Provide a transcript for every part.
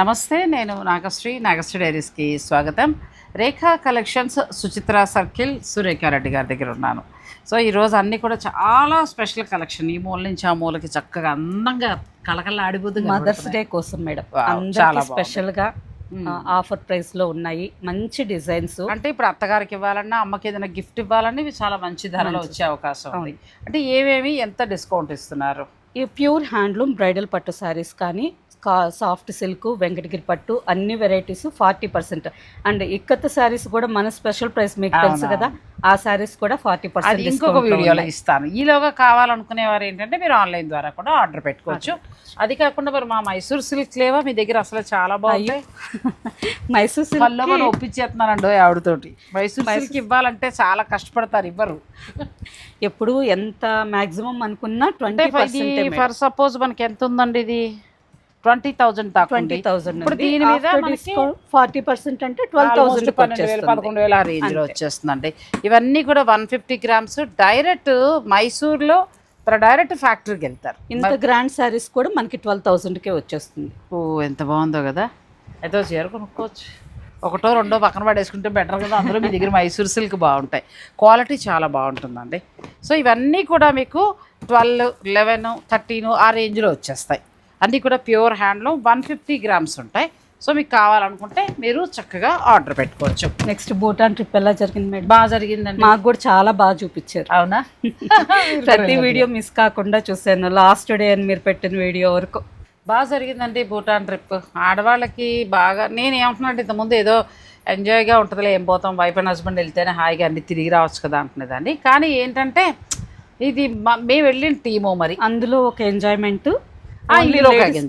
నమస్తే, నేను నాగశ్రీ డైరీస్కి స్వాగతం. రేఖా కలెక్షన్స్, సుచిత్ర సర్కిల్, సురేఖారెడ్డి గారి దగ్గర ఉన్నాను. సో ఈరోజు అన్నీ కూడా చాలా స్పెషల్ కలెక్షన్. ఈ మూల నుంచి ఆ మూలకి చక్కగా అందంగా కలకల్లాడిపోతుంది. మదర్స్ డే కోసం మేడం అందరికీ స్పెషల్గా ఆఫర్ ప్రైస్లో ఉన్నాయి. మంచి డిజైన్స్. అంటే ఇప్పుడు అత్తగారికి ఇవ్వాలన్నా, అమ్మకి ఏదైనా గిఫ్ట్ ఇవ్వాలన్నా ఇవి చాలా మంచి ధరలో వచ్చే అవకాశం ఉంది. అంటే ఏమేమి ఎంత డిస్కౌంట్ ఇస్తున్నారు? ఈ ప్యూర్ హ్యాండ్లూమ్ బ్రైడల్ పట్టు శారీస్ కానీ, సాఫ్ట్ సిల్క్, వెంకటగిరి పట్టు, అన్ని వెరైటీస్ 40%. అండ్ ఇక్కత్ శారీస్ కూడా మన స్పెషల్ ప్రైస్ మీకు తెలుసు కదా, ఆ శారీస్ కూడా 40% ఇంకొక వీడియోలో ఇస్తాను. ఈలోగా కావాలనుకునేవారు ఏంటంటే మీరు ఆన్లైన్ ద్వారా కూడా ఆర్డర్ పెట్టుకోవచ్చు. అది కాకుండా మరి మా మైసూర్ సిల్క్ లేవా మీ దగ్గర? అసలు చాలా బాగుంటాయి. మైసూర్ సిల్క్ మనం ఒప్పించేస్తున్నానండి ఆవిడతోటి. మైసూర్ సిల్క్ ఇవ్వాలంటే చాలా కష్టపడతారు, ఇవ్వరు. ఎప్పుడు ఎంత మాక్సిమం అనుకున్నా 20%. ఫర్ సపోజ్ మనకి ఎంత ఉందండి ఇది? 20,000 దాకా. 20,000. ఇప్పుడు దీని మీద 40% అంటే 12,000, 11,000 ఆ రేంజ్ లో వచ్చేస్తుందండి. ఇవన్నీ కూడా 150 గ్రామ్స్ డైరెక్ట్ మైసూర్లో డైరెక్ట్ ఫ్యాక్టరీకి వెళ్తారు. ఇంత గ్రాండ్ శారీస్ కూడా మనకి 12,000కే వచ్చేస్తుంది. ఓ ఎంత బాగుందో కదా. అయితే చీర కొనుక్కోవచ్చు. ఒకటో రెండో పక్కన పడేసుకుంటే బెటర్ కదా. అందులో మీ దగ్గర మైసూర్ సిల్క్ బాగుంటాయి, క్వాలిటీ చాలా బాగుంటుందండి. సో ఇవన్నీ కూడా మీకు 12, 11, 13 ఆ రేంజ్లో వచ్చేస్తాయి. అన్నీ కూడా ప్యూర్ హ్యాండ్లూమ్ 150 గ్రామ్స్ ఉంటాయి. సో మీకు కావాలనుకుంటే మీరు చక్కగా ఆర్డర్ పెట్టుకోవచ్చు. నెక్స్ట్ భూటాన్ ట్రిప్ ఎలా జరిగింది మేడం? బాగా జరిగిందండి. మాకు కూడా చాలా బాగా చూపించారు. అవునా? ప్రతి వీడియో మిస్ కాకుండా చూసాను, లాస్ట్ డే అని మీరు పెట్టిన వీడియో వరకు. బాగా జరిగిందండి భూటాన్ ట్రిప్. ఆడవాళ్ళకి బాగా, నేను ఏమంటున్నాను, ఇంతకుముందు ఏదో ఎంజాయ్గా ఉంటుందిలే, ఏం పోతాం, వైఫ్ అండ్ హస్బెండ్ వెళ్తేనే హాయిగా అన్ని తిరిగి రావచ్చు కదా అనుకునేదాన్ని. కానీ ఏంటంటే ఇది మేము వెళ్ళిన టీము, మరి అందులో ఒక ఎంజాయ్మెంట్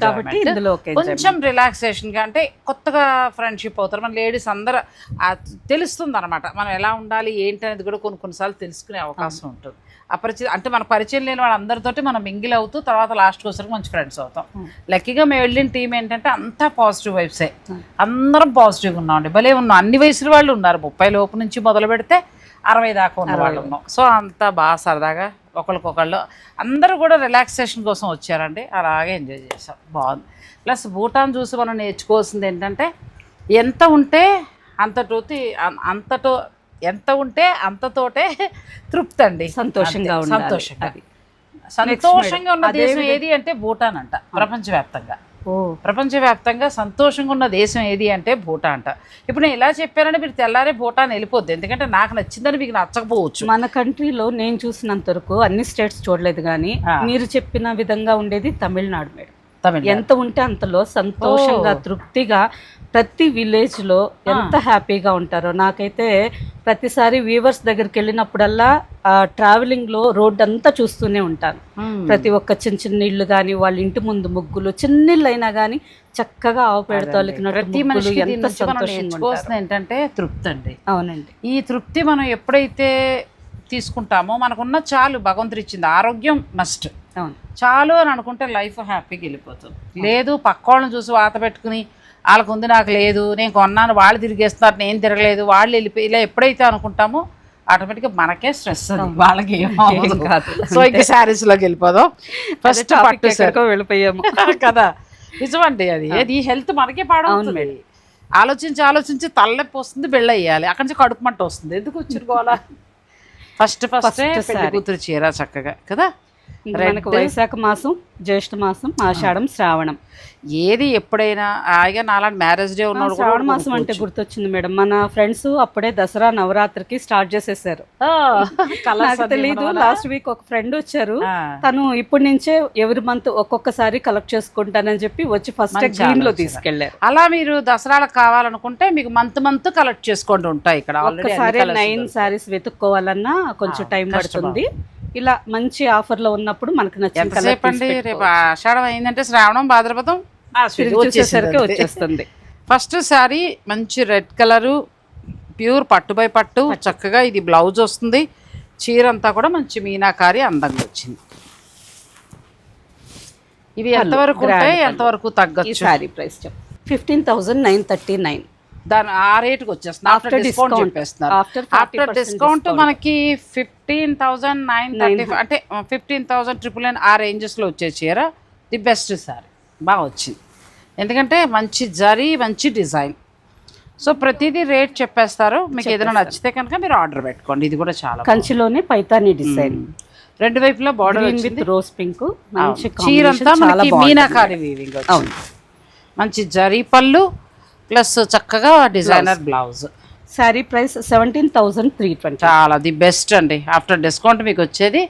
కాబట్టి ఇందులో కొంచెం రిలాక్సేషన్గా, అంటే కొత్తగా ఫ్రెండ్షిప్ అవుతారు మన లేడీస్ అందరూ. తెలుస్తుంది అనమాట మనం ఎలా ఉండాలి ఏంటి అనేది కూడా కొన్నిసార్లు తెలుసుకునే అవకాశం ఉంటుంది. అంటే మన పరిచయం లేని వాళ్ళందరితోటి మనం మింగిల్ అవుతూ తర్వాత లాస్ట్కి వచ్చరికి మంచి ఫ్రెండ్స్ అవుతాం. లక్కీగా మేము వెళ్ళిన టీం ఏంటంటే అంతా పాజిటివ్ వైబ్సే, అందరం పాజిటివ్గా ఉన్నామండి. భలే ఉన్నాం. అన్ని వయసుల వాళ్ళు ఉన్నారు, 30 లోపు నుంచి మొదలు పెడితే 60 దాకా ఉన్న వాళ్ళు ఉన్నాం. సో అంతా బాగా సరదాగా ఒకరికొకళ్ళు అందరూ కూడా రిలాక్సేషన్ కోసం వచ్చారండి. అలాగే ఎంజాయ్ చేసాం, బాగుంది. ప్లస్ భూటాన్ చూసి మనం నేర్చుకోవాల్సింది ఏంటంటే ఎంత ఉంటే అంతతోటే తృప్తి అండి. సంతోషంగా ఉన్న దేశం ఏది అంటే భూటాన్ అంట. ప్రపంచవ్యాప్తంగా సంతోషంగా ఉన్న దేశం ఏది అంటే భూటాన్ అంట. ఇప్పుడు నేను ఇలా చెప్పానంటే మీరు తెల్లారే భూటాన్ వెళ్ళిపోద్ది, ఎందుకంటే నాకు నచ్చిందని మీకు నచ్చకపోవచ్చు. మన కంట్రీలో నేను చూసినంత వరకు అన్ని స్టేట్స్ చూడలేదు, కానీ మీరు చెప్పిన విధంగా ఉండేది తమిళనాడు మేడం. ఎంత ఉంటే అంతలో సంతోషంగా, తృప్తిగా, ప్రతి విలేజ్లో ఎంత హ్యాపీగా ఉంటారో. నాకైతే ప్రతిసారి వీవర్స్ దగ్గరికి వెళ్ళినప్పుడల్లా ట్రావెలింగ్లో రోడ్ అంతా చూస్తూనే ఉంటాను. ప్రతి ఒక్క చిన్న చిన్న ఇళ్ళు కానీ, వాళ్ళ ఇంటి ముందు ముగ్గులు, చిన్నిళ్ళు అయినా కానీ చక్కగా ఆవు పేడతో ఎంత సంతోషంగా ఏంటంటే తృప్తి అండి. అవునండి. ఈ తృప్తి మనం ఎప్పుడైతే తీసుకుంటామో మనకున్న చాలు, భగవంతుడు ఇచ్చింది ఆరోగ్యం మస్ట్, చాలు అని అనుకుంటే లైఫ్ హ్యాపీగా వెళ్ళిపోతుంది. లేదు పక్క వాళ్ళని చూసి వాత పెట్టుకుని వాళ్ళకు ఉంది నాకు లేదు, నేను కొన్నాను వాళ్ళు తిరిగేస్తున్నారు నేను తిరగలేదు, వాళ్ళు వెళ్ళిపోయి, ఇలా ఎప్పుడైతే అనుకుంటామో ఆటోమేటిక్గా మనకే స్ట్రెస్, వాళ్ళకి ఏమవుతుంది కాదు. సో ఇంకా శారీస్లోకి వెళ్ళిపోదాం. ఫస్ట్ పట్టు వెళ్ళిపోయాము కదా. నిజమండి, అది హెల్త్ మనకే పాడవుతుంది. ఆలోచించి తలనొప్పి వస్తుంది, బెళ్ళ వేయాలి, అక్కడి నుంచి కడుపు మంట వస్తుంది, ఎందుకు వచ్చిరుకోవాలా? ఫస్ట్ పెళ్లి కూతురు చీర చక్కగా కదా. మనకు వైశాఖ మాసం, జ్యేష్ఠ మాసం, ఆషాఢం, శ్రావణం, ఏది ఎప్పుడైనా హాయిగా నాలాంటి మ్యారేజ్ డే ఉన్నాడు. శ్రావణ మాసం అంటే గుర్తొచ్చింది మేడం, మన ఫ్రెండ్స్ అప్పుడే దసరా నవరాత్రికి స్టార్ట్ చేసేసారు. తెలీదు, లాస్ట్ వీక్ ఒక ఫ్రెండ్ వచ్చారు, తను ఇప్పటి నుంచే ఎవరి మంత్ ఒక్కొక్కసారి కలెక్ట్ చేసుకుంటానని చెప్పి వచ్చి ఫస్ట్ గ్రీన్ లో తీసుకెళ్లారు. అలా మీరు దసరాలకు కావాలనుకుంటే మీకు మంత్ కలెక్ట్ చేసుకుంటూ ఉంటాయి. ఇక్కడ ఒక్కసారి 9 శారీస్ వెతుక్కోవాలన్నా కొంచెం టైం పడుతుంది. ఇలా మంచి ఆఫర్లో ఉన్నప్పుడు మనకు నచ్చింది. రేపు ఆషాఢం అయిందంటే శ్రావణం, భాద్రపదం వచ్చేసరికి వచ్చేస్తుంది. ఫస్ట్ శారీ మంచి రెడ్ కలరు, ప్యూర్ పట్టు బై పట్టు, చక్కగా ఇది బ్లౌజ్ వస్తుంది. చీర అంతా కూడా మంచి మీనాకారి అందంగా వచ్చింది. ఇవి ఎంతవరకు ఉంటాయి, ఎంతవరకు తగ్గచ్చు? శారీ ప్రైస్ 15,939. దాని ఆ రేటుకి వచ్చేస్తుంది. ఆఫ్టర్ డిస్కౌంట్ చెప్పేస్తున్నారు. ఆఫ్టర్ డిస్కౌంట్ మనకి 15,935, అంటే 15,999 ఆ రేంజెస్లో వచ్చే చీర ది బెస్ట్ సారీ, బాగా వచ్చింది. ఎందుకంటే మంచి జరీ, మంచి డిజైన్. సో ప్రతిదీ రేట్ చెప్పేస్తారు. మీకు ఏదైనా నచ్చితే కనుక మీరు ఆర్డర్ పెట్టుకోండి. ఇది కూడా చాలా కంచిలోనే పైతాని డిజైన్, రెండు వైపులా బార్డర్ విత్ రోజ్ పింక్, మంచి చీర అంతా మనకి మీనాకారి వీవింగ్ వచ్చింది. మంచి జరీ పళ్ళు ప్లస్ చక్కగా డిజైనర్ బ్లౌజ్. శారీ ప్రైస్ 17,320. చాలా ది బెస్ట్ అండి. ఆఫ్టర్ డిస్కౌంట్ మీకు వచ్చేది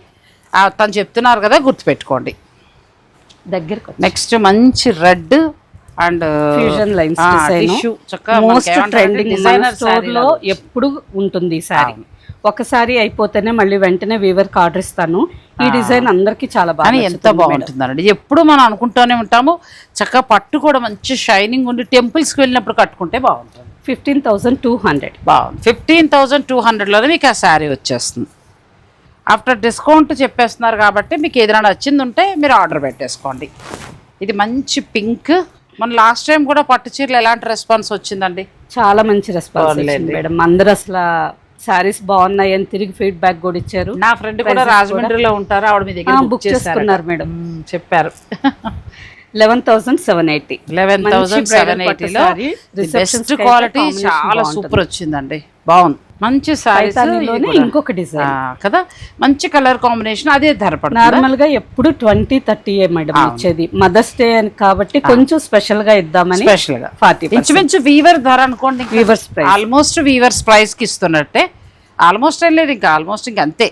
తను చెప్తున్నారు కదా, గుర్తుపెట్టుకోండి. దగ్గరకు నెక్స్ట్ మంచి red and fusion lines tissue most trending store లో ఎప్పుడు ఉంటుంది ఈ సారీ. ఒకసారి అయిపోతేనే మళ్ళీ వెంటనే వీవర్కి ఆర్డర్ ఇస్తాను. ఈ డిజైన్ అందరికి చాలా బాగా, ఎంత బాగుంటుందండి. ఎప్పుడు మనం అనుకుంటూనే ఉంటాము. చక్కగా పట్టు కూడా మంచి షైనింగ్ ఉండి టెంపుల్స్కి వెళ్ళినప్పుడు కట్టుకుంటే బాగుంటుంది. 15,200 బాగుంది. 15,200లోనే మీకు ఆ శారీ వచ్చేస్తుంది. ఆఫ్టర్ డిస్కౌంట్ చెప్పేస్తున్నారు కాబట్టి మీకు ఏదైనా నచ్చింది ఉంటే మీరు ఆర్డర్ పెట్టేసుకోండి. ఇది మంచి పింక్. మన లాస్ట్ టైం కూడా పట్టు చీరలు ఎలాంటి రెస్పాన్స్ వచ్చిందండి? చాలా మంచి రెస్పాన్స్ మేడం. అందరూ అసలు సారీస్ బాగున్నాయి అని తిరిగి ఫీడ్బ్యాక్ కూడా ఇచ్చారు. నా ఫ్రెండ్ కూడా రాజమండ్రిలో ఉంటారు, ఆవిడ మీ దగ్గర బుక్ చేసుకున్నారు మేడం, చెప్పారు. 11,780. 11,780లో బెస్ట్ క్వాలిటీ, చాలా సూపర్ వచ్చిందండి. బాగుంది. మంచి సారీస్. ఇంకొక డిజైన్ కదా, మంచి కలర్ కాంబినేషన్. అదే ధర పడుతుంది. నార్మల్ గా ఎప్పుడు 20-30 మేడం వచ్చేది. మదర్స్ డే అని కాబట్టి కొంచెం స్పెషల్ గా ఇద్దామని స్పెషల్ గా 40. ఇంచుమించు వీవర్ ధర అనుకోండి. Weavers price almost weavers price కి ఇస్తున్నట్టే. ఆల్మోస్ట్ లేదు, ఇంకా ఆల్మోస్ట్ ఇంకా అంతే.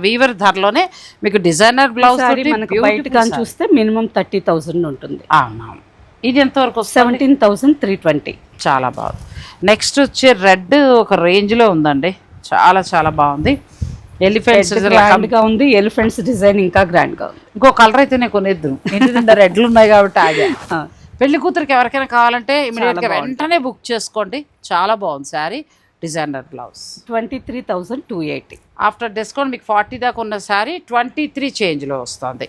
వీవర్ ధరలోనే మీకు డిజైనర్ బ్లౌజ్ మనకు బయట చూస్తే మినిమం 30,000 ఉంటుంది. అవునవును. ఇది ఎంతవరకు? 17,320. చాలా బాగుంది. నెక్స్ట్ వచ్చే రెడ్ ఒక రేంజ్ లో ఉందండి. చాలా చాలా బాగుంది. ఎలిఫెంట్స్ గ్రాండ్ గా ఉంది. ఎలిఫెంట్స్ డిజైన్ ఇంకా గ్రాండ్ గా ఉంది. ఇంకో కలర్ అయితే నేను కొనేద్దాం. ఇంటి నిండా రెడ్లు ఉన్నాయి కాబట్టి ఆగా. పెళ్లి కూతురికి ఎవరికైనా కావాలంటే ఇమీడియట్ గా వెంటనే బుక్ చేసుకోండి. చాలా బాగుంది sari. Designer blouse 23,280. After discount మీకు 40 దాకా ఉన్న శారీ 23 చేంజ్లో వస్తుంది.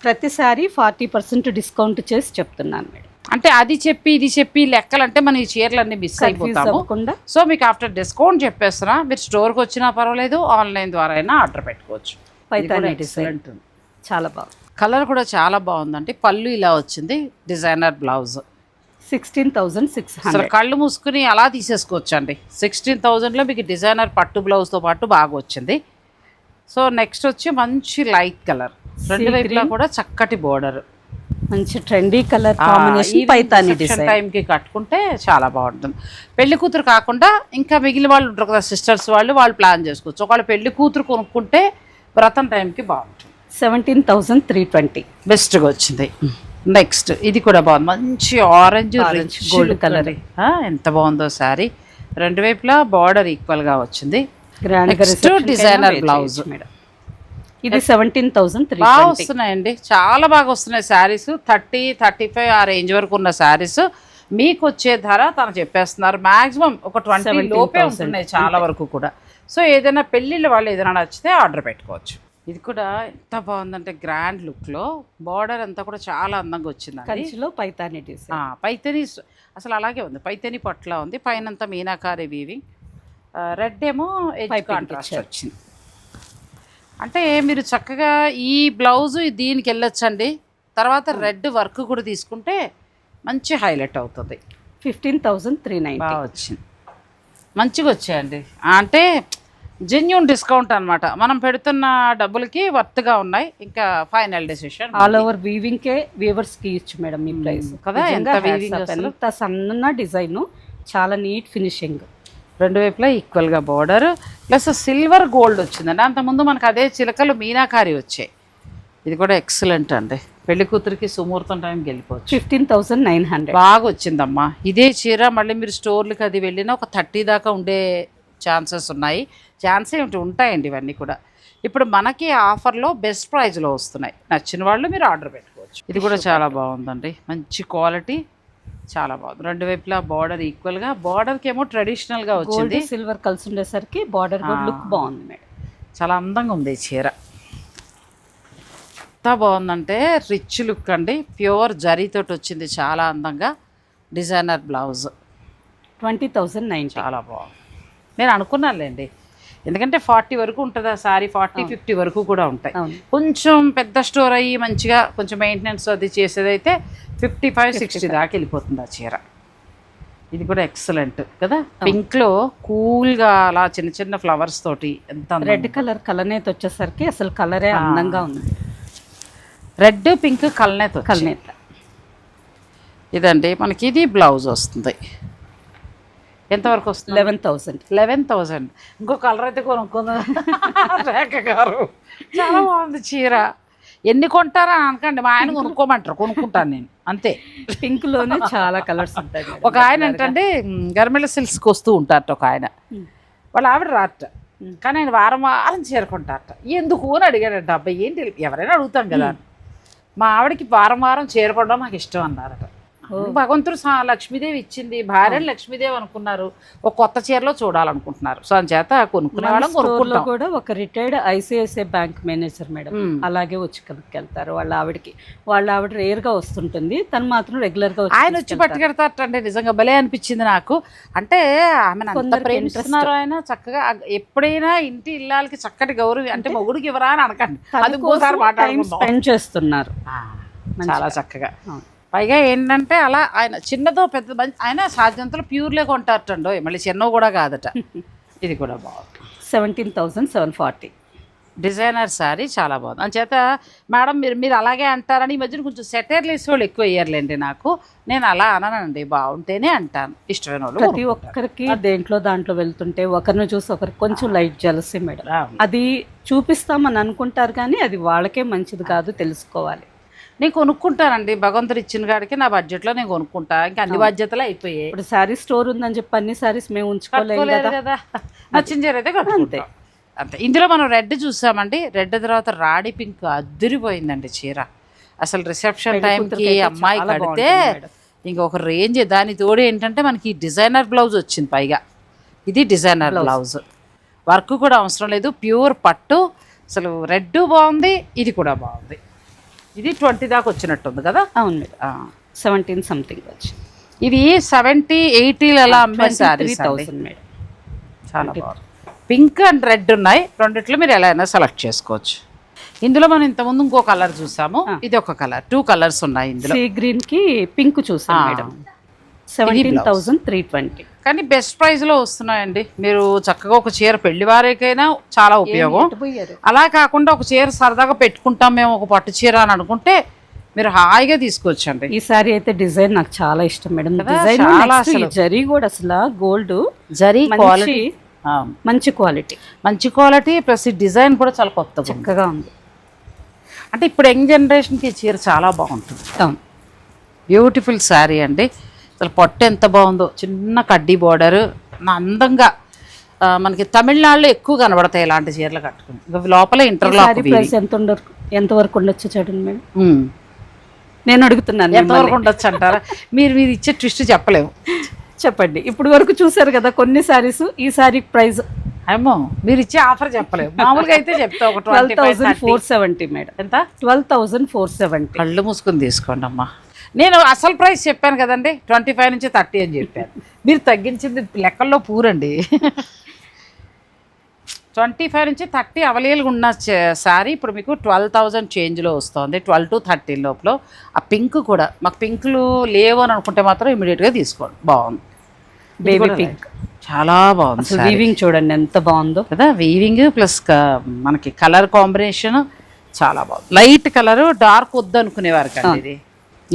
ప్రతిసారి 40% డిస్కౌంట్ చేసి చెప్తున్నాను మేడం. అంటే అది చెప్పి ఇది చెప్పి లెక్కలంటే మనం ఈ చీరలన్నీ మిస్ అయిపోతాము. సో మీకు ఆఫ్టర్ డిస్కౌంట్ చెప్పేస్తున్నా. మీరు స్టోర్కి వచ్చినా పర్వాలేదు, ఆన్లైన్ ద్వారా అయినా ఆర్డర్ పెట్టుకోవచ్చు. పైతాని డిజైన్ చాలా బాగుంది. కలర్ కూడా చాలా బాగుందండి. పళ్ళు ఇలా వచ్చింది. Designer blouse 16,600. కళ్ళు మూసుకుని అలా తీసేసుకోవచ్చు అండి. 16,000లో మీకు డిజైనర్ పట్టు బ్లౌజ్తో పాటు బాగా వచ్చింది. సో నెక్స్ట్ వచ్చి మంచి లైట్ కలర్, రెండు వైపులా కూడా చక్కటి బోర్డర్, మంచి trendy colour combination. Paithani design టైంకి కట్టుకుంటే చాలా బాగుంటుంది. పెళ్లి కూతురు కాకుండా ఇంకా మిగిలిన వాళ్ళు ఉంటారు కదా, సిస్టర్స్ వాళ్ళు ప్లాన్ చేసుకోవచ్చు. ఒకవేళ పెళ్లి కూతురు కొనుక్కుంటే వ్రతం టైంకి బాగుంటుంది. 17,320 బెస్ట్గా వచ్చింది. నెక్స్ట్ ఇది కూడా బాగుంది. మంచి ఆరెంజ్ గోల్డ్ కలర్. ఎంత బాగుందో శారీ. రెండు వైపులా బార్డర్ ఈక్వల్గా వచ్చింది. Next designer blouse madam. ఇది 17,320. బాగా వస్తున్నాయండి, చాలా బాగా వస్తున్నాయి శారీస్. 30-35 ఆ రేంజ్ వరకు ఉన్న శారీస్ మీకు వచ్చే ధర తను చెప్పేస్తున్నారు. మాక్సిమం ఒక 20 లోపే ఉంటున్నాయి చాలా వరకు కూడా. సో ఏదైనా పెళ్ళిళ్ళ వాళ్ళు ఏదైనా నచ్చితే ఆర్డర్ పెట్టుకోవచ్చు. ఇది కూడా ఎంత బాగుందంటే గ్రాండ్ లుక్లో బార్డర్ అంతా కూడా చాలా అందంగా వచ్చింది. కంచిలో పైతాని డిజైన్. పైతని అసలు అలాగే ఉంది. పైతని పట్ల ఉంది. పైనంతా మీనాకారి వీవింగ్. రెడ్ ఏమో ఎడ్జ్ కాంట్రాస్ట్ వచ్చింది. అంటే మీరు చక్కగా ఈ బ్లౌజు దీనికి వెళ్ళొచ్చండి. తర్వాత రెడ్ వర్క్ కూడా తీసుకుంటే మంచి హైలైట్ అవుతుంది. 15,390 బాగా వచ్చింది. మంచిగా వచ్చాయండి. అంటే జెన్యూన్ డిస్కౌంట్ అనమాట. మనం పెడుతున్న డబ్బులకి వర్త్గా ఉన్నాయి. ఇంకా final decision. All over weaving కే వీవర్స్ కి ఇచ్చు మేడం ఈ ప్రైస్ కదా. ఎంత వీవింగ్, ఎంత సన్న డిజైన్, చాలా నీట్ ఫినిషింగ్. రెండు వైపులా ఈక్వల్గా బోర్డర్ ప్లస్ సిల్వర్ గోల్డ్ వచ్చిందండి. అంతకుముందు మనకు అదే చిలకలు మీనాకారి వచ్చాయి. ఇది కూడా ఎక్సలెంట్ అండి. పెళ్లి కూతురికి సుముహూర్తం టైంకి వెళ్ళిపోవచ్చు. 15,900 బాగా వచ్చిందమ్మా. ఇదే చీర మళ్ళీ మీరు స్టోర్లకి అది వెళ్ళినా ఒక 30 దాకా ఉండే ఛాన్సెస్ ఉన్నాయి. ఛాన్స్ ఏమిటి ఉంటాయండి ఇవన్నీ కూడా. ఇప్పుడు మనకి ఆఫర్లో బెస్ట్ ప్రైజ్లో వస్తున్నాయి. నచ్చిన వాళ్ళు మీరు ఆర్డర్ పెట్టుకోవచ్చు. ఇది కూడా చాలా బాగుందండి. మంచి క్వాలిటీ, చాలా బాగుంది. రెండు వైపులా బార్డర్ ఈక్వల్గా. బార్డర్కి ఏమో ట్రెడిషనల్గా వచ్చింది. సిల్వర్ కలిసి ఉండేసరికి బార్డర్ లుక్ బాగుంది మేడం. చాలా అందంగా ఉంది ఈ చీర. ఎంత బాగుందంటే రిచ్ లుక్ అండి. ప్యూర్ జరీతోటి వచ్చింది, చాలా అందంగా. Designer blouse 20,990. చాలా బాగుంది. నేను అనుకున్నానులేండి ఎందుకంటే 40 వరకు ఉంటుంది ఆ సారీ, 40-50 వరకు కూడా ఉంటాయి. అవును. కొంచెం పెద్ద స్టోర్ అయ్యి మంచిగా కొంచెం మెయింటెనెన్స్ అది చేసేదైతే 55-60 దాకా వెళ్ళిపోతుంది ఆ చీర. ఇది కూడా ఎక్సలెంట్ కదా, పింక్లో కూల్గా అలా చిన్న చిన్న ఫ్లవర్స్ తోటి ఎంత రెడ్ కలర్ కలనేత వచ్చేసరికి అసలు కలరే అందంగా ఉంది. రెడ్ పింక్ కలనేత. ఇదండి మనకి ఇది బ్లౌజ్ వస్తుంది. ఎంతవరకు వస్తుంది? 11,000. ఇంకో కలర్ అయితే కొనుక్కుందాం రేఖ గారు. చాలా బాగుంది చీర. ఎన్ని కొంటారా అనకండి, మా ఆయన కొనుక్కోమంటారు, కొనుక్కుంటాను నేను అంతే. పింక్ లోనే చాలా కలర్స్ ఉంటాయి. ఒక ఆయన ఏంటంటే గర్మిళ సిల్క్స్కి వస్తూ ఉంటారట ఒక ఆయన, వాళ్ళ ఆవిడ రాట, కానీ ఆయన వారం వారం చేరుకుంటారట. ఎందుకు అని అడిగాడట. అబ్బాయి ఏంటి, ఎవరైనా అడుగుతాం కదా. మా ఆవిడకి వారం వారం చేరుకోవడం నాకు ఇష్టం అన్నారట. భగవంతుడు లక్ష్మీదేవి ఇచ్చింది, భార్యను లక్ష్మీదేవి అనుకున్నారు, ఒక కొత్త చీరలో చూడాలనుకుంటున్నారు. సో చేత కొనుక్కునే వాళ్ళం కొనుక్కుంటాం. కూడా ఒక retired ICICI bank manager madam అలాగే వచ్చి కనుక్కెళ్తారు. వాళ్ళ ఆవిడ రేర్ గా వస్తుంటుంది, తను మాత్రం రెగ్యులర్ గా ఆయన వచ్చి పట్టుకెడతారటండి. నిజంగా భలే అనిపించింది నాకు. అంటే ఆమెను అంత ప్రేమిస్తున్నారు ఆయన. చక్కగా ఎప్పుడైనా ఇంటి ఇల్లాలకి చక్కటి గౌరవం, అంటే మొగుడికి ఇవ్వరా అని అనకండి, అది ఇంకోసారి స్పెండ్ చేస్తున్నారు చాలా చక్కగా. పైగా ఏంటంటే అలా ఆయన చిన్నదో పెద్ద ఆయన సాధ్యంతలో ప్యూర్లే కొంటారటండో, మళ్ళీ చిన్నవి కూడా కాదట. ఇది కూడా బాగుంది. 17,740 డిజైనర్ శారీ చాలా బాగుంది. అంచేత మేడం మీరు అలాగే అంటారని ఈ మధ్యన కొంచెం సెటైర్లు వేసే వాళ్ళు ఎక్కువ వేయర్లేండి. నేను అలా అననండి, బాగుంటేనే అంటాను. ఇష్టమైన వాళ్ళు ప్రతి ఒక్కరికి దాంట్లో వెళ్తుంటే ఒకరిని చూసి ఒకరికి కొంచెం లైట్ జలసీ మేడం. అది చూపిస్తామని అనుకుంటారు కానీ అది వాళ్ళకే మంచిది కాదు, తెలుసుకోవాలి. నేను కొనుక్కుంటానండి, భగవంతుడు ఇచ్చిన కాడికి నా బడ్జెట్లో నేను కొనుక్కుంటా. ఇంకా అన్ని బాధ్యతలు అయిపోయాయి. ఇప్పుడు శారీ స్టోర్ ఉందని చెప్పి అన్ని శారీస్ మేము ఉంచుకోలేదు కదా. నచ్చిన చీర అయితే కట్టుకుంటాం అంతే. ఇందులో మనం రెడ్ చూసామండి, రెడ్ తర్వాత రాణి పింక్ అద్దరిపోయిందండి చీర. అసలు రిసెప్షన్ టైంకి అమ్మాయి కడితే ఇంకొక రేంజ్. దాని తోడు ఏంటంటే మనకి డిజైనర్ బ్లౌజ్ వచ్చింది పైగా. ఇది డిజైనర్ బ్లౌజ్, వర్క్ కూడా అవసరం లేదు, ప్యూర్ పట్టు. అసలు రెడ్ బాగుంది, ఇది కూడా బాగుంది. ఇది 20 దాకా వచ్చినట్టుంది కదా. అవును, 17 సంథింగ్ వచ్చి. ఇవి 70-80 అలా అమ్మే శారీస్ మేడం. చాలా బాగుంది. పింక్ అండ్ రెడ్ ఉన్నాయి, రెండిట్లో మీరు ఎలా అయినా సెలెక్ట్ చేసుకోవచ్చు. ఇందులో మనం ఇంతకుముందు ఇంకో కలర్ చూసాము, ఇది ఒక కలర్. 2 కలర్స్ ఉన్నాయి ఇందులో. సీ గ్రీన్ కి పింక్ చూసాం మేడం. 17,320. కానీ బెస్ట్ ప్రైస్లో వస్తున్నాయండి. మీరు చక్కగా ఒక చీర పెళ్లి వారికైనా చాలా ఉపయోగం. అలా కాకుండా ఒక చీర సరదాగా పెట్టుకుంటాం మేము, ఒక పట్టు చీర అని అనుకుంటే మీరు హాయిగా తీసుకోవచ్చండి. ఈ సారీ అయితే డిజైన్ నాకు చాలా ఇష్టం మేడం. జరీ కూడా అసలు గోల్డ్ జరీ క్వాలిటీ, మంచి క్వాలిటీ ప్లస్ ఈ డిజైన్ కూడా చాలా కొత్తగా చక్కగా ఉంది. అంటే ఇప్పుడు యంగ్ జనరేషన్కి ఈ చీర చాలా బాగుంటుంది. బ్యూటిఫుల్ శారీ అండి. అసలు పొట్ట ఎంత బాగుందో, చిన్న కడ్డీ బోర్డర్ అందంగా. మనకి తమిళనాడులో ఎక్కువ కనబడతాయి ఇలాంటి చీరలు కట్టుకుని. లోపల ఇంటర్లాక్. ఎంత వరకు ఉండొచ్చు చూడండి మేడం, నేను అడుగుతున్నాను. ఎంతవరకు ఉండొచ్చు అంటారా? మీరు ఇచ్చే ట్విస్ట్ చెప్పలేము. చెప్పండి. ఇప్పుడు వరకు చూసారు కదా కొన్ని సారీస్, ఈ సారీ ప్రైస్ ఏమో మీరు ఇచ్చే ఆఫర్ చెప్పలేము. మామూలుగా అయితే చెప్తా ఒక 12,470 మేడం. ఎంత? 12,470. కళ్ళు మూసుకొని తీసుకోండి అమ్మా. నేను అసలు ప్రైస్ చెప్పాను కదండి, 25 నుంచి 30 అని చెప్పాను. మీరు తగ్గించింది లెక్కల్లో పూరండి. 25 నుంచి 30 అవైలబుల్గా ఉన్న శారీ ఇప్పుడు మీకు 12,000 చేంజ్లో వస్తుంది. 12 to 13 లోపల. ఆ పింక్ కూడా మాకు పింక్లు లేవు అని అనుకుంటే మాత్రం ఇమీడియట్గా తీసుకోండి. బాగుంది. బేబీ పింక్ చాలా బాగుంది. వీవింగ్ చూడండి ఎంత బాగుందో కదా. వీవింగ్ ప్లస్ మనకి కలర్ కాంబినేషన్ చాలా బాగుంది. లైట్ కలర్ డార్క్ వద్దు అనుకునేవారు కదా.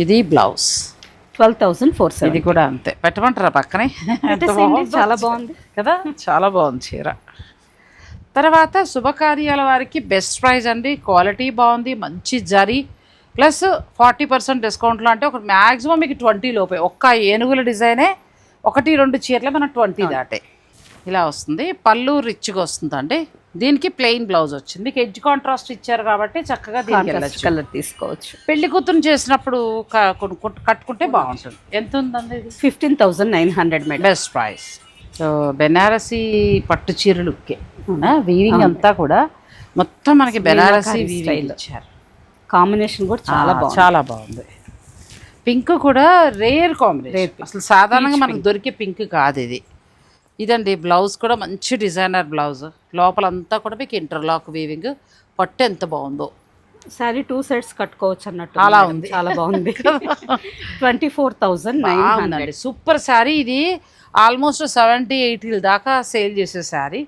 ఇది బ్లౌజ్ 12,470. ఇది కూడా అంతే. పెట్టమంటారా పక్కనే? చాలా బాగుంది కదా, చాలా బాగుంది చీర. తర్వాత శుభకార్యాల వారికి బెస్ట్ ప్రైస్ అండి. క్వాలిటీ బాగుంది, మంచి జరీ ప్లస్ 40% డిస్కౌంట్లో. అంటే ఒక మ్యాక్సిమం మీకు 20 లోపే. ఒక్క ఏనుగుల డిజైనే 1-2 చీరలు మన 20 దాటే ఇలా వస్తుంది. పళ్ళు రిచ్గా వస్తుందండి. దీనికి ప్లెయిన్ బ్లౌజ్ వచ్చింది. మీకు ఎడ్జ్ కాంట్రాస్ట్ ఇచ్చారు కాబట్టి చక్కగా దీనికి కలర్ తీసుకోవచ్చు. పెళ్లి కూతురు చేసినప్పుడు కట్టుకుంటే బాగుంటుంది. ఎంత ఉందండి? 15,900 madam. Best price. So Banarasi పట్టు చీరలుకే వీవింగ్ అంతా కూడా మొత్తం మనకి బెనారసీ వీవింగ్ ఇచ్చారు. కాంబినేషన్ కూడా చాలా బాగుంది. పింక్ కూడా రేర్ కాంబినేషన్. అసలు సాధారణంగా మనకు దొరికే పింక్ కాదు ఇది. ఇదండి బ్లౌజ్ కూడా మంచి డిజైనర్ బ్లౌజ్, లోపలంతా కూడా మీకు ఇంటర్లాక్ వీవింగ్, పట్టు ఎంత బాగుందో. సారీ 2 సెట్స్ కట్టుకోవచ్చు అన్నట్టు అలా మేడం. ఉంది. చాలా బాగుంది. 24,900. సూపర్ శారీ ఇది. ఆల్మోస్ట్ 70-80 దాకా సేల్ చేసే శారీ.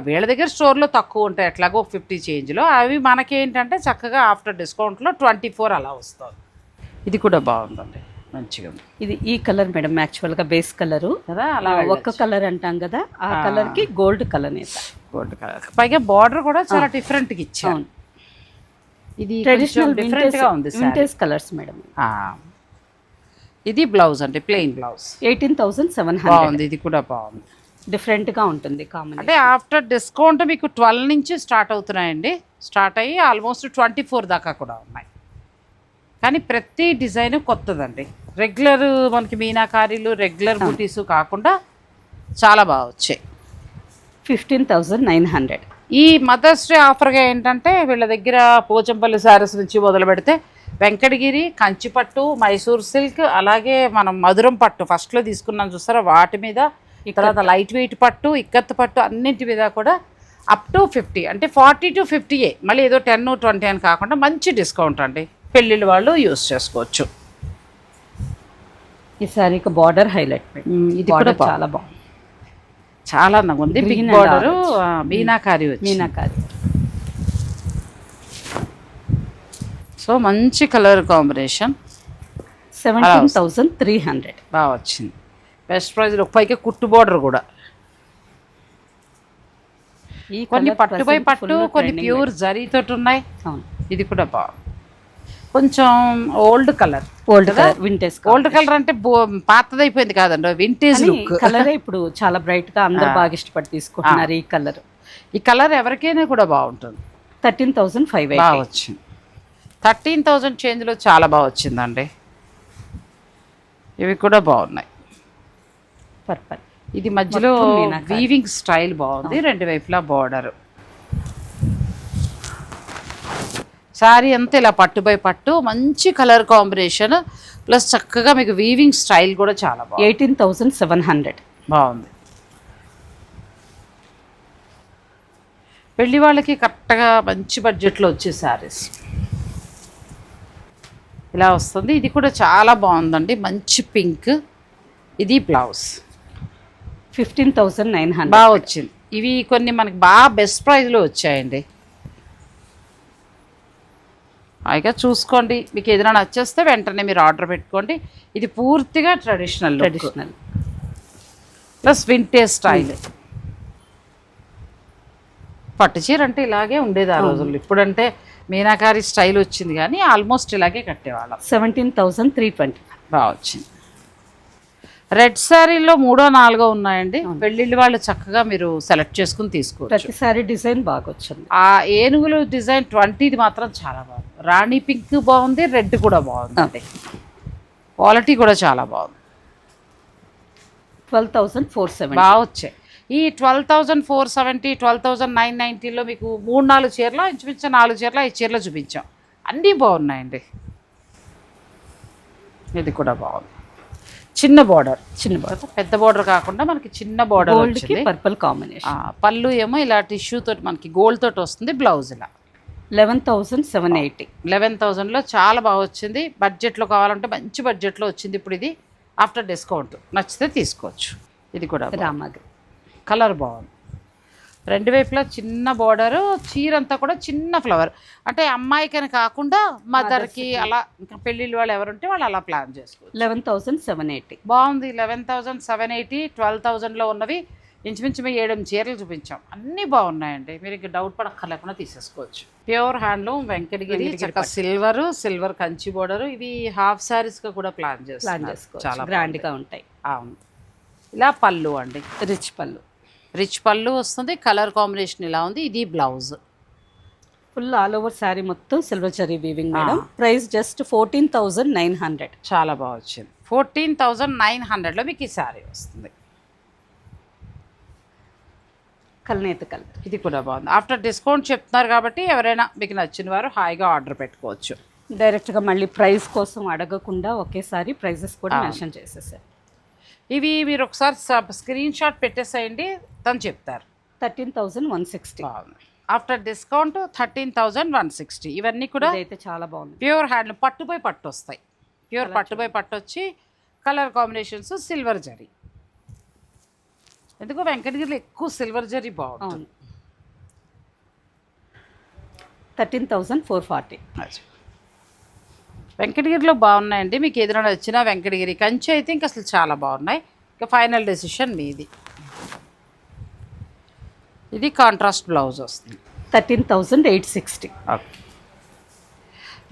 వీళ్ళ దగ్గర స్టోర్లో తక్కువ ఉంటాయి, ఎట్లాగో 50 చేంజ్లో. అవి మనకేంటంటే చక్కగా ఆఫ్టర్ డిస్కౌంట్లో 24 అలా వస్తుంది. ఇది కూడా బాగుందండి, మంచిగా ఉంది. ఇది ఈ కలర్ మేడం, యాక్చువల్గా బేస్ కలరు కదా, అలా ఒక్క కలర్ అంటాం కదా, ఆ కలర్ కి గోల్డ్ కలర్ నేత. గోల్డ్ కలర్, పైగా బార్డర్ కూడా చాలా డిఫరెంట్గా ఇచ్చాను. ఇది ట్రెడిషనల్ డిఫరెంట్గా ఉంది, వింటేజ్ కలర్స్ మేడం. ఇది బ్లౌజ్ అంటే ప్లెయిన్ బ్లౌజ్. 18,700. బాగుంది, ఇది కూడా బాగుంది, డిఫరెంట్గా ఉంటుంది కాంబినేషన్. అంటే ఆఫ్టర్ డిస్కౌంట్ మీకు 12 నుంచి స్టార్ట్ అవుతున్నాయండి. స్టార్ట్ అయ్యి ఆల్మోస్ట్ 24 దాకా కూడా ఉన్నాయి. కానీ ప్రతి డిజైన్ కొత్తదండి. రెగ్యులర్ మనకి మీనాకారీలు, రెగ్యులర్ బూటీసు కాకుండా చాలా బాగా వచ్చాయి. 15,900. ఈ మదర్స్ డే ఆఫర్గా ఏంటంటే వీళ్ళ దగ్గర పోచంపల్లి శారీస్ నుంచి మొదలు పెడితే వెంకటగిరి, కంచిపట్టు, మైసూర్ సిల్క్, అలాగే మనం మధురం పట్టు ఫస్ట్లో తీసుకున్నాం చూస్తారా, వాటి మీద, తర్వాత లైట్ వెయిట్ పట్టు, ఇక్కత్ పట్టు, అన్నింటి మీద కూడా అప్ టు 50, అంటే 40 to 50, మళ్ళీ ఏదో 10-20 అని కాకుండా మంచి డిస్కౌంట్ అండి. పెళ్ళిళ్ళు వాళ్ళు యూస్ చేసుకోవచ్చు. ఈ సారీకి బార్డర్ హైలైట్. ఇది కూడా చాలా బాగుంది, చాలా అందంగా ఉంది. బిగ్ బార్డర్ మీనాకారి వచ్చి, మీనాకారి. సో మంచి కలర్ కాంబినేషన్. 17,300. బాగా వచ్చింది, బెస్ట్ ప్రైజ్లో. పైకి కుట్టు బార్డర్ కూడా, కొన్ని పట్టు బై పట్టు, కొన్ని ప్యూర్ జరీతోటి ఉన్నాయి. ఇది కూడా బాగుంది. కొంచెం old colour, vintage. Old colour అంటే పాతదైపోయింది కాదండి, వింటేజ్ లుక్ కలరే ఇప్పుడు చాలా బ్రైట్ గా అందరు బాగా ఇష్టపడి తీసుకుంటున్నారు ఈ కలర్. ఈ కలర్ ఎవరికైనా కూడా బాగుంటుంది. 13,500 బాగా వచ్చింది. 13,000 చేంజ్లో చాలా బాగా వచ్చిందండి. ఇవి కూడా బాగున్నాయి. పర్పల్. ఇది మధ్యలో వీవింగ్ స్టైల్ బాగుంది, రెండు వైపులా బార్డర్. శారీ అంతా ఇలా పట్టు బై పట్టు, మంచి కలర్ కాంబినేషన్, ప్లస్ చక్కగా మీకు వీవింగ్ స్టైల్ కూడా చాలా బాగుంది. 18,700. బాగుంది. పెళ్లి వాళ్ళకి కరెక్ట్గా మంచి బడ్జెట్లో వచ్చే శారీస్ ఇలా వస్తుంది. ఇది కూడా చాలా బాగుందండి, మంచి పింక్. ఇది బ్లౌజ్. 15,900. బాగా వచ్చింది. ఇవి కొన్ని మనకి బాగా బెస్ట్ ప్రైస్లో వచ్చాయండి. పైగా చూసుకోండి, మీకు ఏదైనా నచ్చేస్తే వెంటనే మీరు ఆర్డర్ పెట్టుకోండి. ఇది పూర్తిగా ట్రెడిషనల్ ప్లస్ వింటేజ్ స్టైల్. పట్టు చీర అంటే ఇలాగే ఉండేది ఆ రోజుల్లో. ఇప్పుడంటే మీనాకారి స్టైల్ వచ్చింది, కానీ ఆల్మోస్ట్ ఇలాగే కట్టేవాళ్ళం. 17,320. బాగా వచ్చింది. రెడ్ శారీలో 3-4 ఉన్నాయండి. పెళ్ళిళ్ళు వాళ్ళు చక్కగా మీరు సెలెక్ట్ చేసుకుని తీసుకోవచ్చు. ప్రతిసారి డిజైన్ బాగా వచ్చింది. ఆ ఏనుగులు డిజైన్ 20 మాత్రం చాలా బాగుంది. రాణి పింక్ బాగుంది, రెడ్ కూడా బాగుంది, క్వాలిటీ కూడా చాలా బాగుంది. 12,470. బాగా వచ్చాయి. ఈ 12,470, 12,990లో మీకు 3-4 చీరలు, ఇంచుమించు 4 చీరలు 5 చీరలు చూపించాం. అన్నీ బాగున్నాయండి. ఇది కూడా బాగుంది. చిన్న బార్డర్, పెద్ద బార్డర్ కాకుండా మనకి చిన్న బార్డర్ వచ్చింది. Purple combination. పళ్ళు ఏమో ఇలా టిష్యూ తోటి మనకి గోల్డ్ తోటి వస్తుంది. బ్లౌజ్ ఇలా 11,780. 11,000లో చాలా బాగా వచ్చింది. బడ్జెట్లో కావాలంటే మంచి బడ్జెట్లో వచ్చింది ఇప్పుడు ఇది, ఆఫ్టర్ డిస్కౌంట్. నచ్చితే తీసుకోవచ్చు. ఇది కూడా రామగిరి కలర్ బాగుంది. రెండు వైపులా చిన్న బార్డరు, చీర అంతా కూడా చిన్న ఫ్లవర్. అంటే అమ్మాయికని కాకుండా మదర్కి అలా, ఇంకా పెళ్ళిళ్ళు వాళ్ళు ఎవరుంటే వాళ్ళు అలా ప్లాన్ చేసుకోవచ్చు. 11,780. బాగుంది. 11,780. 12,000లో ఉన్నవి ఇంచుమించు 7 చీరలు చూపించాం. అన్నీ బాగున్నాయండి, మీరు ఇంక డౌట్ పడక్కర్లేకుండా తీసేసుకోవచ్చు. Pure handloom Venkatagiri, silver Kanchi border. ఇవి హాఫ్ శారీస్గా కూడా ప్లాన్ చేసుకోవచ్చు, చాలా గ్రాండ్గా ఉంటాయి. అవును. ఇలా పళ్ళు అండి, రిచ్ పళ్ళు వస్తుంది. కలర్ కాంబినేషన్ ఇలా ఉంది. ఇది blouse. Full all over sari మొత్తం silver zari weaving madam. Price just 14,900. చాలా బాగా వచ్చింది. 14,900లో మీకు ఈ శారీ వస్తుంది. కల్నేత కలర్. ఇది కూడా బాగుంది. ఆఫ్టర్ డిస్కౌంట్ చెప్తున్నారు కాబట్టి ఎవరైనా మీకు నచ్చిన వారు హాయిగా ఆర్డర్ పెట్టుకోవచ్చు. డైరెక్ట్గా మళ్ళీ ప్రైస్ కోసం అడగకుండా ఒకేసారి ప్రైజెస్ కూడా మెన్షన్ చేసేసారు. ఇవి మీరు ఒకసారి స్క్రీన్ షాట్ పెట్టేసేయండి, తను చెప్తారు. 13,160. బాగుంది. After discount 13,160. ఇవన్నీ కూడా అయితే చాలా బాగుంది. ప్యూర్ హ్యాండ్ పట్టుపై పట్టు వస్తాయి. ప్యూర్ పట్టుపై పట్టు వచ్చి కలర్ కాంబినేషన్స్ సిల్వర్ జరీ. ఎందుకో వెంకటగిరిలో ఎక్కువ సిల్వర్ జరీ బాగుంటుంది. 13,440. వెంకటగిరిలో బాగున్నాయండి. మీకు ఏదైనా వచ్చినా వెంకటగిరి కంచి అయితే ఇంకా అసలు చాలా బాగున్నాయి. ఇంకా ఫైనల్ డెసిషన్ మీది. ఇది కాంట్రాస్ట్ బ్లౌజ్ వస్తుంది. 13,860. ఓకే.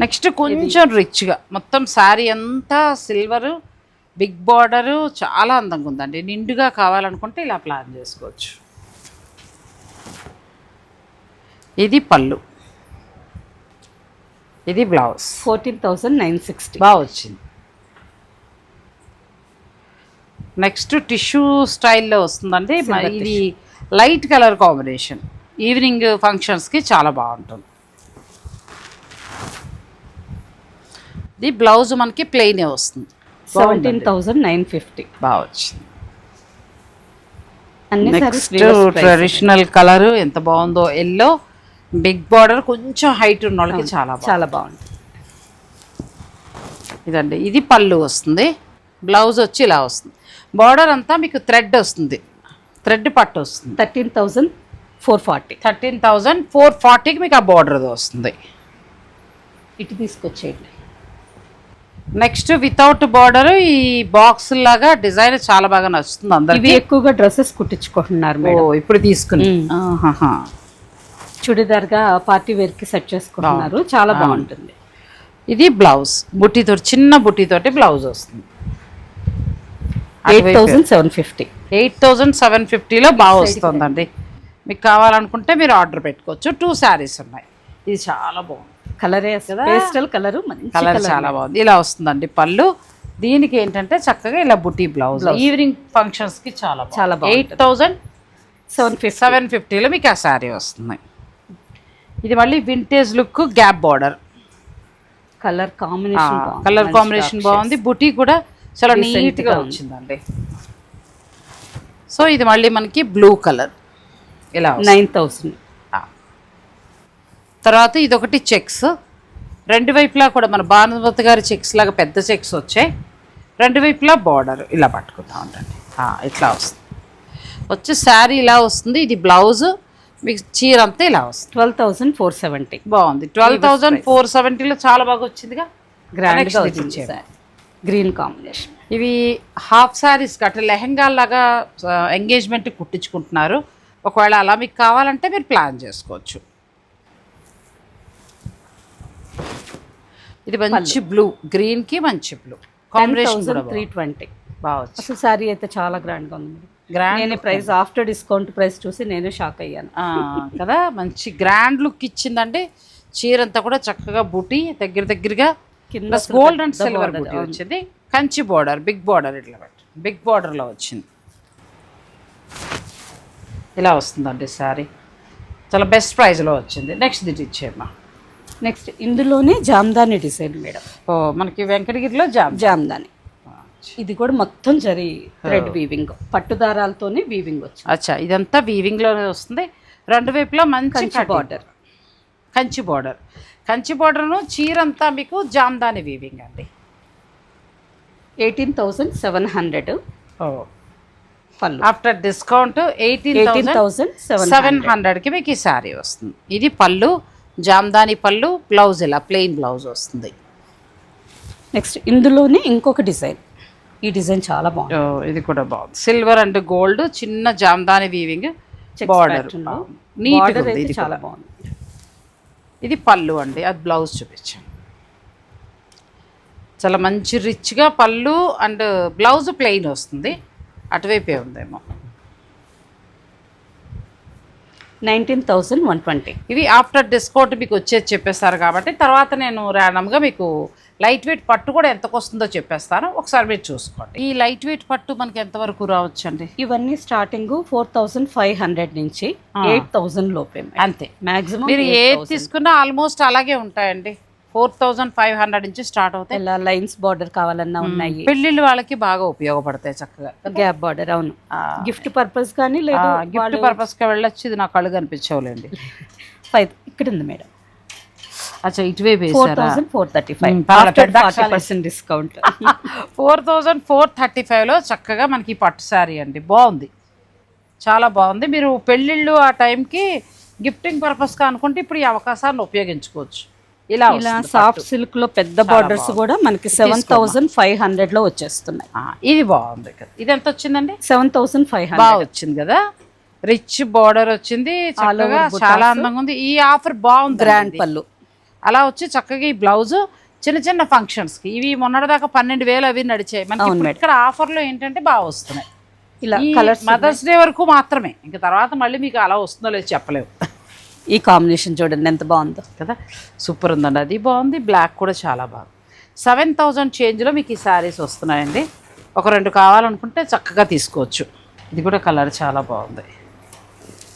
నెక్స్ట్ కొంచెం రిచ్గా మొత్తం శారీ అంతా సిల్వరు, బిగ్ బార్డరు, చాలా అందంగా ఉందండి. నిండుగా కావాలనుకుంటే ఇలా ప్లాన్ చేసుకోవచ్చు. ఇది పళ్ళు, ఇది బ్లౌజ్. 14,960. బాగా వచ్చింది. నెక్స్ట్ టిష్యూ స్టైల్లో వస్తుందండి. ఇది లైట్ కలర్ కాంబినేషన్, ఈవినింగ్ ఫంక్షన్స్కి చాలా బాగుంటుంది. ఇది బ్లౌజ్ మనకి ప్లెయినే వస్తుంది. 17,950. బాగా వచ్చింది. అన్ని నెక్స్ట్ ట్రెడిషనల్ కలర్ ఎంత బాగుందో, ఎల్లో, బిగ్ బార్డర్, కొంచెం హైట్ ఉన్న వాళ్ళకి చాలా బాగుంది. ఇదండి, ఇది పళ్ళు వస్తుంది. బ్లౌజ్ వచ్చి ఇలా వస్తుంది. బార్డర్ అంతా మీకు థ్రెడ్ వస్తుంది, థ్రెడ్ పట్టు వస్తుంది. 13,440. 13,440కి మీకు ఆ బార్డర్ వస్తుంది. ఇటు తీసుకొచ్చేయండి. నెక్స్ట్ వితౌట్ బార్డర్ ఈ బాక్స్ లాగా డిజైన్ చాలా బాగా నచ్చుతుంది అందరికి. ఇవి ఎక్కువగా డ్రెస్సెస్ కుట్టించుకుంటున్నారు మేడం. ఇప్పుడు తీసుకుని చుడిదార్గా పార్టీ వేర్కి సెట్ చేసుకుంటున్నారు. చాలా బాగుంటుంది. ఇది బ్లౌజ్ బుట్టితో, చిన్న బుట్టితోటి బ్లౌజ్ వస్తుంది. 8,750. 8,750లో బాగా వస్తుందండి. మీకు కావాలనుకుంటే మీరు ఆర్డర్ పెట్టుకోవచ్చు. 2 శారీస్ ఉన్నాయి. ఇది చాలా బాగుంది. కలరే కదా, పేస్టల్ కలర్, కలర్ చాలా బాగుంది. ఇలా వస్తుందండి పళ్ళు. దీనికి ఏంటంటే చక్కగా ఇలా బుట్టి బ్లౌజ్. ఈవినింగ్ ఫంక్షన్స్కి చాలా బాగుంది. 8,750లో మీకు ఆ శారీ వస్తుంది. ఇది మళ్ళీ vintage look, gap border, colour combination బాగుంది. బుటీ కూడా చాలా నీట్గా వచ్చిందండి. సో ఇది మళ్ళీ మనకి బ్లూ కలర్ ఇలా 9,000. తర్వాత ఇదొకటి చెక్స్, రెండు వైపులా కూడా మన భానుమతి గారి చెక్స్ లాగా పెద్ద చెక్స్ వచ్చాయి. రెండు వైపులా బార్డర్ ఇలా పట్టుకుంటా ఉండండి. ఇట్లా వస్తుంది. వచ్చి శారీ ఇలా వస్తుంది. ఇది బ్లౌజ్, మీకు చీర అంతా ఇలా వస్తుంది. 12,470. బాగుంది. 12,470లో చాలా బాగా వచ్చిందిగా. గ్రాండ్గా వచ్చింది. Green combination. ఇవి హాఫ్ శారీస్ అట్లా లెహెంగా లాగా ఎంగేజ్మెంట్ కుట్టించుకుంటున్నారు. ఒకవేళ అలా మీకు కావాలంటే మీరు ప్లాన్ చేసుకోవచ్చు. ఇది మంచి బ్లూ, గ్రీన్కి మంచి బ్లూ కాంబినేషన్. 320. బాగా వచ్చింది. అసలు శారీ అయితే చాలా గ్రాండ్గా ఉంది. నేను ప్రైస్ ఆఫ్టర్ డిస్కౌంట్ ప్రైస్ చూసి నేను షాక్ అయ్యాను కదా. మంచి గ్రాండ్ లుక్ ఇచ్చిందండి. చీర అంతా కూడా చక్కగా బూటీ దగ్గరగా కింద గోల్డ్ అండ్ సిల్వర్ బూటీ వచ్చింది. కంచి బార్డర్, బిగ్ బార్డర్, ఇట్లా బిగ్ బార్డర్లో వచ్చింది. ఇలా వస్తుందండి శారీ. చాలా బెస్ట్ ప్రైస్లో వచ్చింది. నెక్స్ట్ దిట్ ఇచ్చేమ్మా. నెక్స్ట్ ఇందులోనే జామ్దాని డిజైన్ మేడం. మనకి వెంకటగిరిలో జామ్దాని. ఇది కూడా మొత్తం జరీ థ్రెడ్ వీవింగ్, పట్టుదారాలతోనే వీవింగ్ వచ్చింది. అచ్చా, ఇదంతా వీవింగ్లోనే వస్తుంది. రెండు వైపులా మంచి బార్డర్, కంచి బార్డర్. కంచి బార్డర్ను చీర అంతా మీకు జామ్దాని వీవింగ్ అండి. 18,700 పళ్ళు. ఆఫ్టర్ డిస్కౌంట్ 18,700కి మీకు ఈ శారీ వస్తుంది. ఇది పళ్ళు, జామ్దాని పళ్ళు, బ్లౌజ్ ఇలా ప్లెయిన్ బ్లౌజ్ వస్తుంది. నెక్స్ట్ ఇందులోనే ఇంకొక డిజైన్. ఈ డిజైన్ చాలా బాగుంది. ఇది కూడా బాగుంది. సిల్వర్ అండ్ గోల్డ్, చిన్న జామ్దాని వీవింగ్, బార్డర్ నీట్గా ఉంది. ఇది చాలా బాగుంది. ఇది పళ్ళు అండి, అది బ్లౌజ్ చూపించాను. చాలా మంచి రిచ్గా పళ్ళు అండ్ బ్లౌజ్ ప్లెయిన్ వస్తుంది. అటువైపే ఉందేమో. 19,120. ఇవి ఆఫ్టర్ డిస్కౌంట్ మీకు వచ్చేది చెప్పేస్తారు కాబట్టి తర్వాత నేను ర్యాండమ్గా మీకు లైట్ వెయిట్ పట్టు కూడా ఎంతకు వస్తుందో చెప్పేస్తాను. ఒకసారి మీరు చూసుకోండి. ఈ లైట్ వెయిట్ పట్టు మనకి ఎంతవరకు రావచ్చండి? ఇవన్నీ స్టార్టింగ్ 4,500 నుంచి 8,000 లోపే. అంతే. మ్యాక్సిమం మీరు ఏది తీసుకున్నా ఆల్మోస్ట్ అలాగే ఉంటాయండి. 4,500 నుంచి స్టార్ట్ అవుతాయి. ఇలా లైన్స్ బార్డర్ కావాలన్నా ఉన్నాయి. పెళ్ళిళ్ళు వాళ్ళకి బాగా ఉపయోగపడతాయి చక్కగా. గ్యాప్ బార్డర్, అవును. గిఫ్ట్ పర్పస్ కానీ లేదు, గిఫ్ట్ పర్పస్గా వెళ్ళొచ్చు. ఇది నా కళ్ళు కనిపించవులేండి. 5 ఇక్కడ ఉంది మేడం. అచ్చా, ఇటువైపు వేసారా? 4,435 డిస్కౌంట్. 4,435లో చక్కగా మనకి పట్టు శారీ అండి. బాగుంది, చాలా బాగుంది. మీరు పెళ్ళిళ్ళు ఆ టైంకి గిఫ్టింగ్ పర్పస్గా అనుకుంటే ఇప్పుడు ఈ అవకాశాన్ని ఉపయోగించుకోవచ్చు. ఇలా సాఫ్ట్ సిల్క్ లో పెద్ద బార్డర్స్ కూడా మనకి 7,500 లో వచ్చేస్తున్నాయి. ఇది బాగుంది కదా. ఇది ఎంత వచ్చిందండి? 7,500 బాగా వచ్చింది కదా. రిచ్ బార్డర్ వచ్చింది, చక్కగా చాలా అందంగా ఉంది. ఈ ఆఫర్ బాగుంది. గ్రాండ్ పళ్ళు అలా వచ్చి చక్కగా ఈ బ్లౌజ్ చిన్న చిన్న ఫంక్షన్స్కి ఇవి మొన్నటిదాకా 12,000 అవి నడిచాయి. మనకి ఇక్కడ ఆఫర్లో ఏంటంటే బాగా వస్తున్నాయి. ఇలా మదర్స్ డే వరకు మాత్రమే, ఇంకా తర్వాత మళ్ళీ మీకు అలా వస్తుందో లేదు చెప్పలేము. ఈ కాంబినేషన్ చూడండి ఎంత బాగుందో కదా, సూపర్ ఉందండి. అది బాగుంది, బ్లాక్ కూడా చాలా బాగుంది. 7,000 చేంజ్లో మీకు ఈ శారీస్ వస్తున్నాయండి. ఒక 2 కావాలనుకుంటే చక్కగా తీసుకోవచ్చు. ఇది కూడా కలర్ చాలా బాగుంది.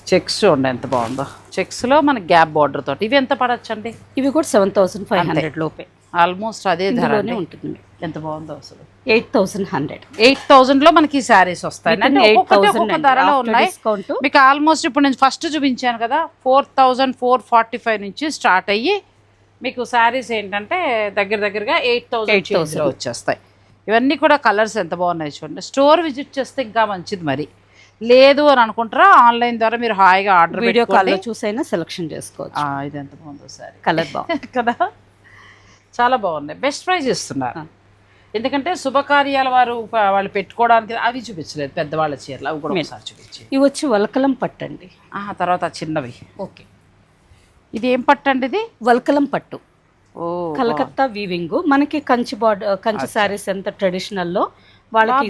చెక్స్ చూడండి ఎంత బాగుందో. చెక్స్లో మన గ్యాప్ బార్డర్ తోటి ఇవి ఎంత పడచ్చండి? ఇవి కూడా 7,500 లోపే, ఆల్మోస్ట్ అదే ధరనే ఉంటుంది. ఎంత బాగుందో అసలు. 8,100. 8,000లో మనకి ఈ శారీస్ వస్తాయి. ఒక్కొక్క ధరలో ఉన్నాయి మీకు. ఆల్మోస్ట్ ఇప్పుడు నేను ఫస్ట్ చూపించాను కదా, 4,445 నుంచి స్టార్ట్ అయ్యి మీకు శారీస్ ఏంటంటే దగ్గరగా 8,000 వచ్చేస్తాయి. ఇవన్నీ కూడా కలర్స్ ఎంత బాగున్నాయి చూడండి. స్టోర్ విజిట్ చేస్తే ఇంకా మంచిది. మరి లేదు అని అనుకుంటారా, ఆన్లైన్ ద్వారా మీరు హాయిగా ఆర్డర్ వీడియో కాల్లో చూసైనా సెలెక్షన్ చేసుకోవచ్చు. ఇది ఎంత బాగుందో సారీ, కలర్ బాగుంది కదా, చాలా బాగున్నాయి. బెస్ట్ ప్రైస్ ఇస్తున్నారు. ఎందుకంటే శుభకార్యాల వాళ్ళు పెట్టుకోవడానికి అవి చూపించలేదు, పెద్దవాళ్ళ చీరలు అవి కూడా ఒకసారి చూపించి. ఇవి వచ్చి వల్కలం పట్టు అండి. తర్వాత చిన్నవి. ఓకే, ఇది ఏం పట్టు అండి? ఇది వల్కలం పట్టు, కలకత్తా వీవింగ్. మనకి కంచి బార్డర్, కంచి శారీస్ ఎంత ట్రెడిషనల్ లో వాళ్ళకి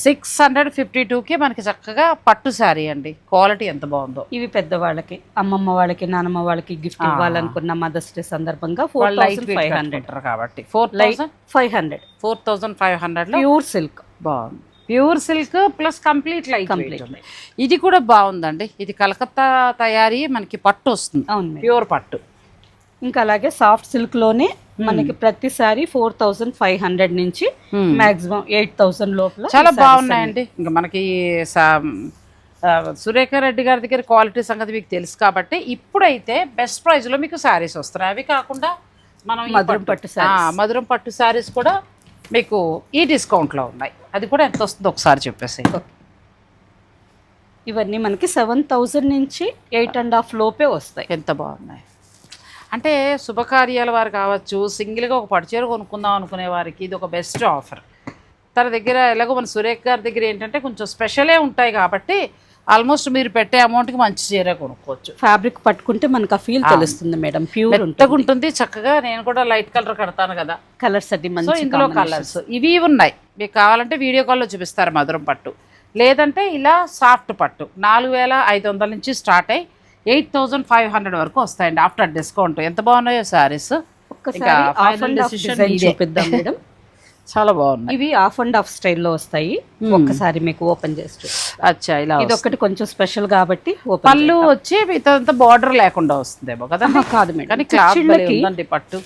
652కి మనకి చక్కగా పట్టు శారీ అండి. క్వాలిటీ ఎంత బాగుందో. ఇవి పెద్దవాళ్ళకి, అమ్మమ్మ వాళ్ళకి, నానమ్మ వాళ్ళకి గిఫ్ట్ ఇవ్వాలనుకున్న మదర్స్ డే సందర్భంగా 4,500 కాబట్టి 4,500 ప్యూర్ సిల్క్ బాగుంది. Pure silk plus complete light weight. ఇది కూడా బాగుందండి. ఇది కలకత్తా తయారీ మనకి పట్టు వస్తుంది. అవును, ప్యూర్ పట్టు. ఇంకా అలాగే సాఫ్ట్ సిల్క్ లోనే మనకి ప్రతిసారి 4,500 నుంచి మాక్సిమం 8,000 లోపల చాలా బాగున్నాయండి. ఇంకా మనకి సురేఖ రెడ్డి గారి దగ్గర క్వాలిటీ సంగతి మీకు తెలుసు కాబట్టి ఇప్పుడైతే బెస్ట్ ప్రైస్ లో మీకు శారీస్ వస్తున్నాయి. అవి కాకుండా మనం మధురం పట్టు శారీస్ కూడా మీకు ఈ డిస్కౌంట్ లో ఉన్నాయి. అది కూడా ఎంత వస్తుందో ఒకసారి చెప్పేసి. ఇవన్నీ మనకి 7,000 నుంచి 8.5 లోపే వస్తాయి. ఎంత బాగున్నాయి అంటే శుభకార్యాల వారు కావచ్చు, సింగిల్గా ఒక పట్టుచీర కొనుక్కుందాం అనుకునే వారికి ఇది ఒక బెస్ట్ ఆఫర్. తన దగ్గర ఎలాగో మన సురేఖ గారి దగ్గర ఏంటంటే కొంచెం స్పెషలే ఉంటాయి కాబట్టి ఆల్మోస్ట్ మీరు పెట్టే అమౌంట్కి మంచి చీర కొనుక్కోవచ్చు. ఫ్యాబ్రిక్ పట్టుకుంటే మనకు ఆ ఫీల్ తెలుస్తుంది మేడం, ప్యూర్ ఉంటుంది చక్కగా. నేను కూడా లైట్ కలర్ కడతాను కదా, కలర్స్ అన్ని మంచి. ఇందులో కలర్స్ ఇవి ఉన్నాయి. మీకు కావాలంటే వీడియో కాల్లో చూపిస్తారు మధురం పట్టు, లేదంటే ఇలా సాఫ్ట్ పట్టు 4,500 నుంచి స్టార్ట్ అయ్యి 8,500 వరకు వస్తాయండి ఆఫ్టర్ డిస్కౌంట్. ఎంత బాగున్నాయో శారీస్. చూపిద్దాం మేడం, చాలా బాగున్నాయి. ఇవి ఆఫ్ అండ్ ఆఫ్ స్టైల్లో వస్తాయి. ఒక్కసారి మీకు ఓపెన్ చేస్తూ. అచ్చా, ఇలా ఇది ఒకటి కొంచెం స్పెషల్ కాబట్టి. పళ్ళు వచ్చి మిగతా బార్డర్ లేకుండా వస్తుందేమో కదా. కాదు మేడం, కానీ క్లాత్ ఉందండి పట్టు.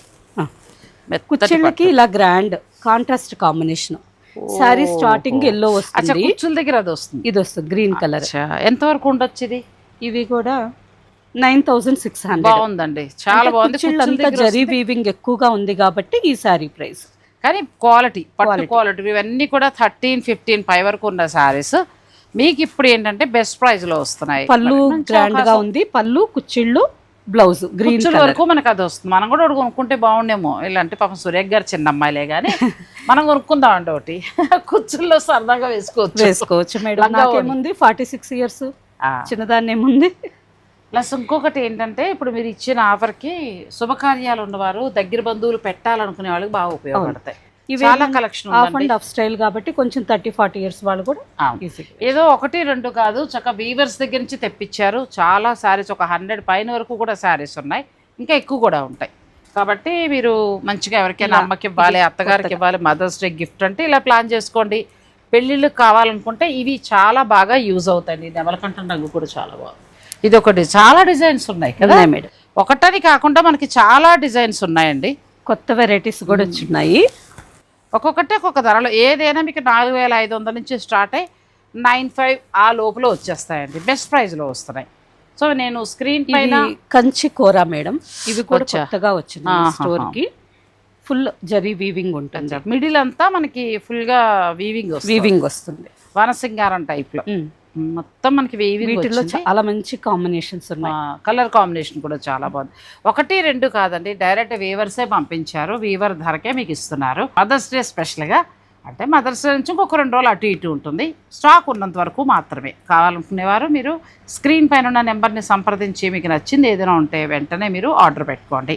కుచ్చిళ్ళకి ఇలా grand contrast combination. Sorry starting yellow వస్తుంది, కుచ్చుల దగ్గర అది వస్తుంది. ఇది వస్తుంది గ్రీన్ కలర్. ఎంత వరకు ఉండొచ్చు ఇది? ఇవి కూడా 9,600. బాగుందండి, చాలా బాగుంది. జరీ వీవింగ్ ఎక్కువగా ఉంది కాబట్టి ఈ సారీ ప్రైస్. కానీ క్వాలిటీ, పట్టు క్వాలిటీ ఇవన్నీ కూడా 13-15 పై వరకు ఉన్న శారీస్ మీకు ఇప్పుడు ఏంటంటే బెస్ట్ ప్రైస్ లో వస్తున్నాయి. పళ్ళు గ్రాండ్ గా ఉంది, పళ్ళు కుచ్చిళ్ళు బ్లౌజ్ గ్రీన్ వరకు మనకు అది వస్తుంది. మనం కూడా ఒకటి కొనుక్కుంటే బాగుండేమో. ఇలాంటి పాపం సురేఖ్ గారు చిన్న అమ్మాయిలే కానీ మనం కొనుక్కుందాం అంటే ఒకటి కుచ్చుల్లో సరదాగా వేసుకోవచ్చు మేడం. నాకేముంది 46 ఇయర్స్, చిన్నదాన్ని ఏముంది. ప్లస్ ఇంకొకటి ఏంటంటే ఇప్పుడు మీరు ఇచ్చిన ఆఫర్కి శుభకార్యాలు ఉన్నవారు, దగ్గర బంధువులు పెట్టాలనుకునే వాళ్ళకి బాగా ఉపయోగపడతాయి. చాలా collection of and of style కాబట్టి కొంచెం 30-40 ఇయర్స్ వాళ్ళు కూడా ఏదో 1-2 కాదు, చక్కగా వీవర్స్ దగ్గర నుంచి తెప్పించారు. చాలా శారీస్, ఒక 100 పైన వరకు కూడా శారీస్ ఉన్నాయి, ఇంకా ఎక్కువ కూడా ఉంటాయి. కాబట్టి మీరు మంచిగా ఎవరికైనా అమ్మకి ఇవ్వాలి, అత్తగారికి ఇవ్వాలి, మదర్స్ డే గిఫ్ట్ అంటే ఇలా ప్లాన్ చేసుకోండి. పెళ్ళిళ్ళు కావాలనుకుంటే ఇవి చాలా బాగా యూజ్ అవుతాయి. నెమలకంఠం రంగు కూడా చాలా బాగుంది. ఇది ఒకటి, చాలా డిజైన్స్ ఉన్నాయి కదా మేడం. ఒకటని కాకుండా మనకి చాలా డిజైన్స్ ఉన్నాయండి. కొత్త వెరైటీస్ కూడా వచ్చినాయి. ఒక్కొక్కటి ఒక్కొక్క ధరలో, ఏదైనా మీకు 4500 నుంచి స్టార్ట్ అయ్యి 95 ఆ లోపల వచ్చేస్తాయండి. బెస్ట్ ప్రైస్లో వస్తున్నాయి. సో నేను స్క్రీన్ పైన కంచి కూర మేడం, ఇవి కూడా వచ్చా. కొత్తగా వచ్చింది స్టోర్కి. ఫుల్ జరీ వీవింగ్ ఉంటుంది, మిడిల్ అంతా మనకి ఫుల్గా వీవింగ్ వస్తుంది, వనసింగారం టైప్లో మొత్తం మనకి వీటిలో చాలా మంచి కాంబినేషన్స్ ఉన్నాయి. కలర్ కాంబినేషన్ కూడా చాలా బాగుంది. 1, 2 కాదండి, డైరెక్ట్ వీవర్సే పంపించారు. వీవర్ ధరకే మీకు ఇస్తున్నారు. మదర్స్ డే స్పెషల్గా, అంటే మదర్స్ డే నుంచి ఇంకొక 2 రోజులు అటు ఇటు ఉంటుంది. స్టాక్ ఉన్నంత వరకు మాత్రమే. కావాలనుకునేవారు మీరు స్క్రీన్ పైన ఉన్న నెంబర్ని సంప్రదించి మీకు నచ్చింది ఏదైనా ఉంటే వెంటనే మీరు ఆర్డర్ పెట్టుకోండి.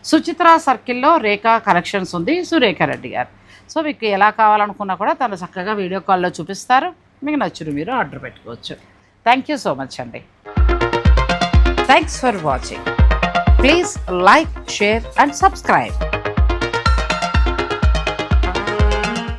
సుచిత్ర సర్కిల్లో రేఖా కలెక్షన్స్ ఉంది, సురేఖ రెడ్డి గారు. సో మీకు ఎలా కావాలనుకున్నా కూడా తను చక్కగా వీడియో కాల్లో చూపిస్తారు. మీకు నచ్చును మీరు ఆర్డర్ పెట్టుకోవచ్చు. థ్యాంక్ యూ సో మచ్ అండి. Thanks for watching. Please like, share and subscribe.